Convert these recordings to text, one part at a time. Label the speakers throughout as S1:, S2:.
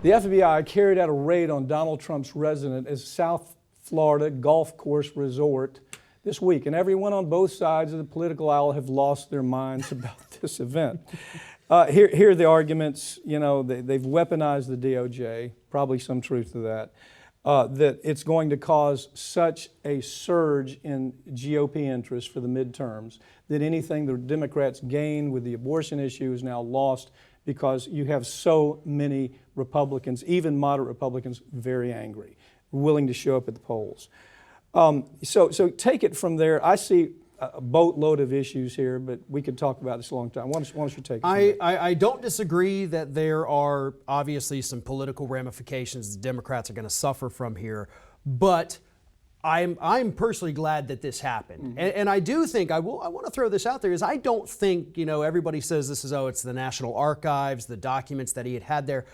S1: The FBI carried out a raid on Donald Trump's residence at South Florida Golf Course Resort this week, and everyone on both sides of the political aisle have lost their minds about this event. Here are the arguments. You know, they've weaponized the DOJ, probably some truth to that, that it's going to cause such a surge in GOP interest for the midterms that anything the Democrats gained with the abortion issue is now lost because you have so many Republicans, even moderate Republicans, very angry, willing to show up at the polls. So take it from there. I see a boatload of issues here, but we could talk about this a long time. Why don't you take it from there?
S2: I don't disagree that there are obviously some political ramifications the Democrats are going to suffer from here, but I'm personally glad that this happened. Mm-hmm. And I do think, I want to throw this out there, is I don't think, everybody says this is, it's the National Archives, the documents that he had there.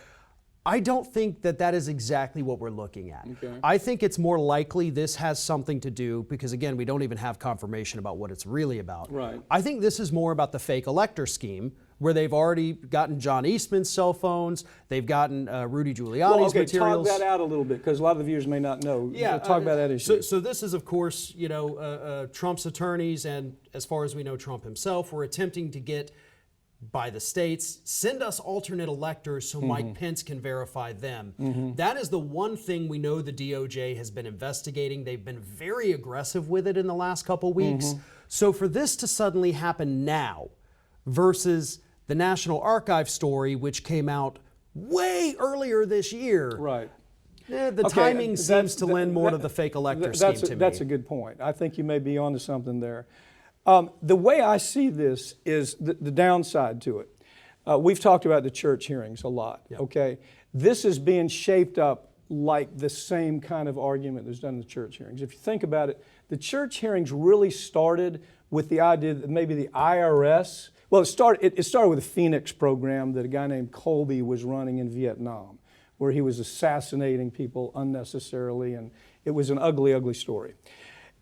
S2: I don't think that is exactly what we're looking at. Okay. I think it's more likely this has something to do, because again, we don't even have confirmation about what it's really about.
S1: Right.
S2: I think this is more about the fake elector scheme, where they've already gotten John Eastman's cell phones, they've gotten Rudy Giuliani's materials.
S1: Talk that out a little bit, because a lot of the viewers may not know. Yeah, talk about that issue.
S2: So this is, of course, Trump's attorneys, and as far as we know, Trump himself, were attempting to get by the states, send us alternate electors so Mike Pence can verify them. That is the one thing we know the DOJ has been investigating. They've been very aggressive with it in the last couple weeks. So for this to suddenly happen now versus the National Archive story, which came out way earlier this year,
S1: right?
S2: The timing seems to lend more to the fake elector scheme to me.
S1: That's a good point. I think you may be onto something there. The way I see this is the downside to it. We've talked about the church hearings a lot, okay? This is being shaped up like the same kind of argument that's done in the church hearings. If you think about it, the church hearings really started with the idea that maybe the IRS, well, it started with a Phoenix program that a guy named Colby was running in Vietnam, where he was assassinating people unnecessarily, and it was an ugly, ugly story.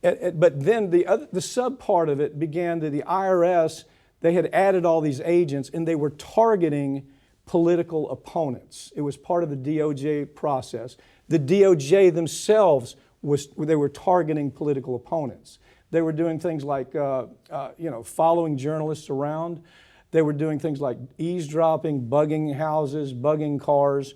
S1: But then the sub part of it began that the IRS, they had added all these agents and they were targeting political opponents. It was part of the DOJ process. The DOJ themselves, they were targeting political opponents. They were doing things like, following journalists around. They were doing things like eavesdropping, bugging houses, bugging cars.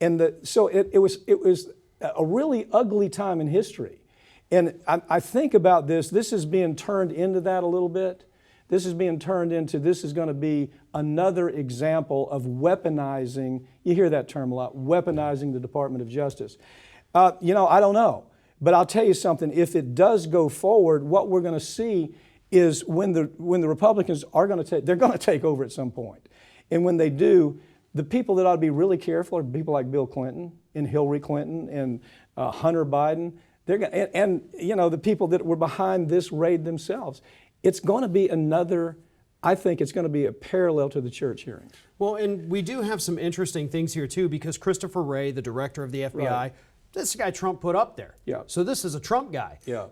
S1: And so it was a really ugly time in history. And I think about this is being turned into that a little bit. This is being turned into, this is going to be another example of weaponizing, you hear that term a lot, weaponizing the Department of Justice. I don't know, but I'll tell you something, if it does go forward, what we're going to see is when the Republicans are going to they're going to take over at some point. And when they do, the people that ought to be really careful are people like Bill Clinton and Hillary Clinton and Hunter Biden. The people that were behind this raid themselves. It's going to be I think it's going to be a parallel to the church hearings.
S2: Well, and we do have some interesting things here too, because Christopher Wray, the director of the FBI, right. This guy Trump put up there.
S1: Yeah.
S2: So this is a Trump guy.
S1: Yeah.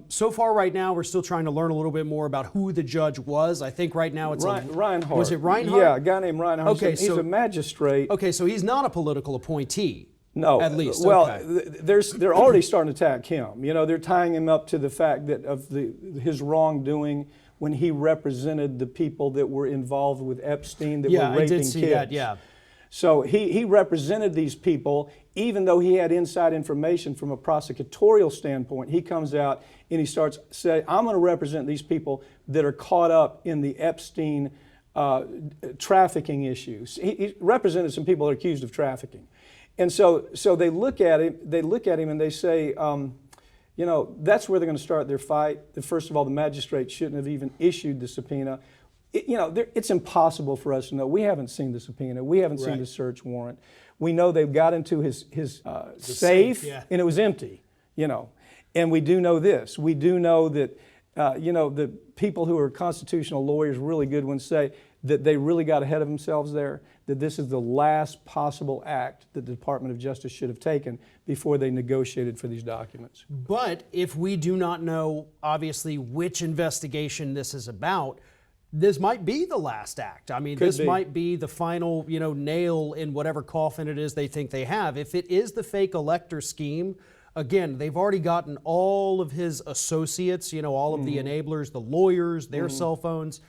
S2: So far right now, we're still trying to learn a little bit more about who the judge was. I think right now it's
S1: Reinhart.
S2: Was it Reinhart?
S1: Yeah, a guy named Reinhart. Okay, he's a magistrate.
S2: Okay, so he's not a political appointee.
S1: No,
S2: at least.
S1: Well,
S2: okay.
S1: They're already starting to attack him. They're tying him up to the fact that of his wrongdoing when he represented the people that were involved with Epstein that were raping kids.
S2: I did see that. Yeah.
S1: So he represented these people, even though he had inside information from a prosecutorial standpoint. He comes out and he starts saying, "I'm going to represent these people that are caught up in the Epstein trafficking issues." He represented some people that are accused of trafficking. And so they look at him and they say, that's where they're going to start their fight. First of all, the magistrate shouldn't have even issued the subpoena. It's impossible for us to know. We haven't seen the subpoena. We haven't seen the search warrant. We know they've got into his safe, and it was empty, And we do know this. We do know that, the people who are constitutional lawyers, really good ones, say that they really got ahead of themselves there, that this is the last possible act that the Department of Justice should have taken before they negotiated for these documents.
S2: But if we do not know, obviously, which investigation this is about, this might be the last act. I mean,
S1: Could
S2: this
S1: be.
S2: might be the final, nail in whatever coffin it is they think they have. If it is the fake elector scheme, again, they've already gotten all of his associates, all of the enablers, the lawyers, their cell phones.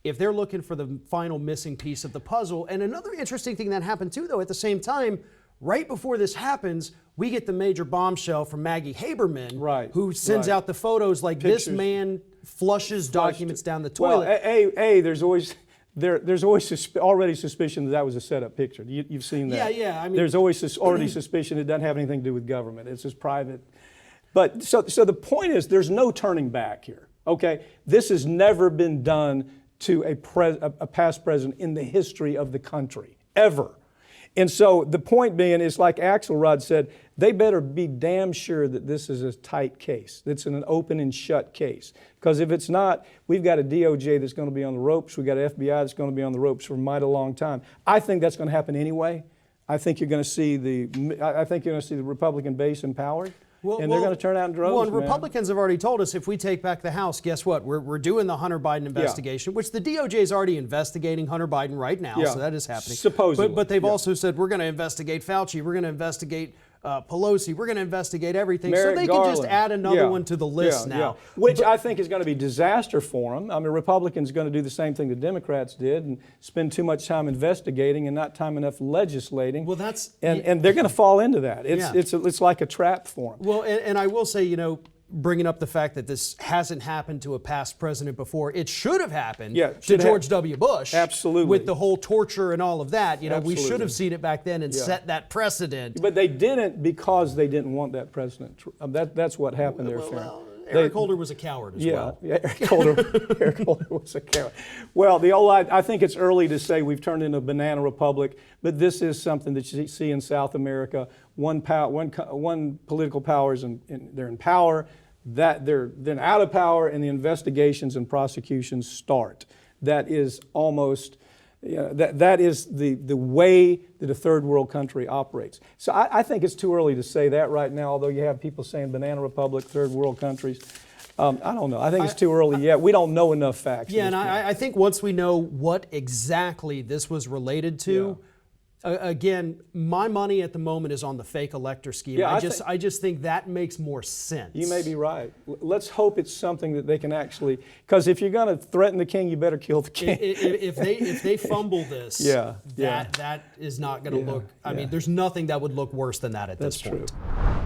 S2: If they're looking for the final missing piece of the puzzle. And another interesting thing that happened too, though, at the same time, right before this happens, we get the major bombshell from Maggie Haberman,
S1: Right,
S2: who sends
S1: right.
S2: out the photos like this
S1: Pictures.
S2: man flushes documents down the
S1: Well,
S2: toilet.
S1: there's always already suspicion that was a setup picture. You've seen that.
S2: Yeah, I mean-
S1: there's always already suspicion it doesn't have anything to do with government. It's just private. But so the point is, there's no turning back here. Okay, this has never been done to a past president in the history of the country ever. And so the point being is, like Axelrod said, they better be damn sure that this is a tight case. It's an open and shut case. Because if it's not, we've got a DOJ that's going to be on the ropes. We've got an FBI that's going to be on the ropes for a mighty long time. I think that's going to happen anyway. I think you're going to see the Republican base empowered. And they're going to turn out in droves.
S2: Well, and
S1: man.
S2: Republicans have already told us if we take back the House, guess what? We're doing the Hunter Biden investigation, which the DOJ is already investigating Hunter Biden right now, so that is happening.
S1: Supposedly.
S2: But they've also said we're going to investigate Fauci, we're going to investigate Pelosi, we're going to investigate everything.
S1: Merrick
S2: so they can just
S1: Garland.
S2: add another one to the list now.
S1: Which I think is going to be disaster for them. I mean, Republicans are going to do the same thing the Democrats did and spend too much time investigating and not time enough legislating.
S2: Well, that's...
S1: And they're going to fall into that. It's like a trap for them.
S2: Well, and I will say, bringing up the fact that this hasn't happened to a past president before, it should have happened to George W. Bush.
S1: Absolutely.
S2: With the whole torture and all of that. We
S1: Absolutely.
S2: should have seen it back then and set that precedent.
S1: But they didn't because they didn't want that president. That's what happened there, Farron.
S2: Eric Holder was a coward as well.
S1: Yeah, Eric Holder was a coward. Well, I think it's early to say we've turned into a banana republic, but this is something that you see in South America. One political power they're in power, that they're then out of power, and the investigations and prosecutions start. That is almost. That is the way that a third world country operates. So I think it's too early to say that right now, although you have people saying banana republic, third world countries. I don't know. I think it's too early yet. We don't know enough facts.
S2: Yeah, and I think once we know what exactly this was related to, again, my money at the moment is on the fake elector scheme.
S1: Yeah,
S2: I just think that makes more sense.
S1: You may be right. Let's hope it's something that they can actually, because if you're going to threaten the king, you better kill the king.
S2: If they fumble this,
S1: that
S2: is not going to look. I mean, there's nothing that would look worse than that at this point.
S1: That's true.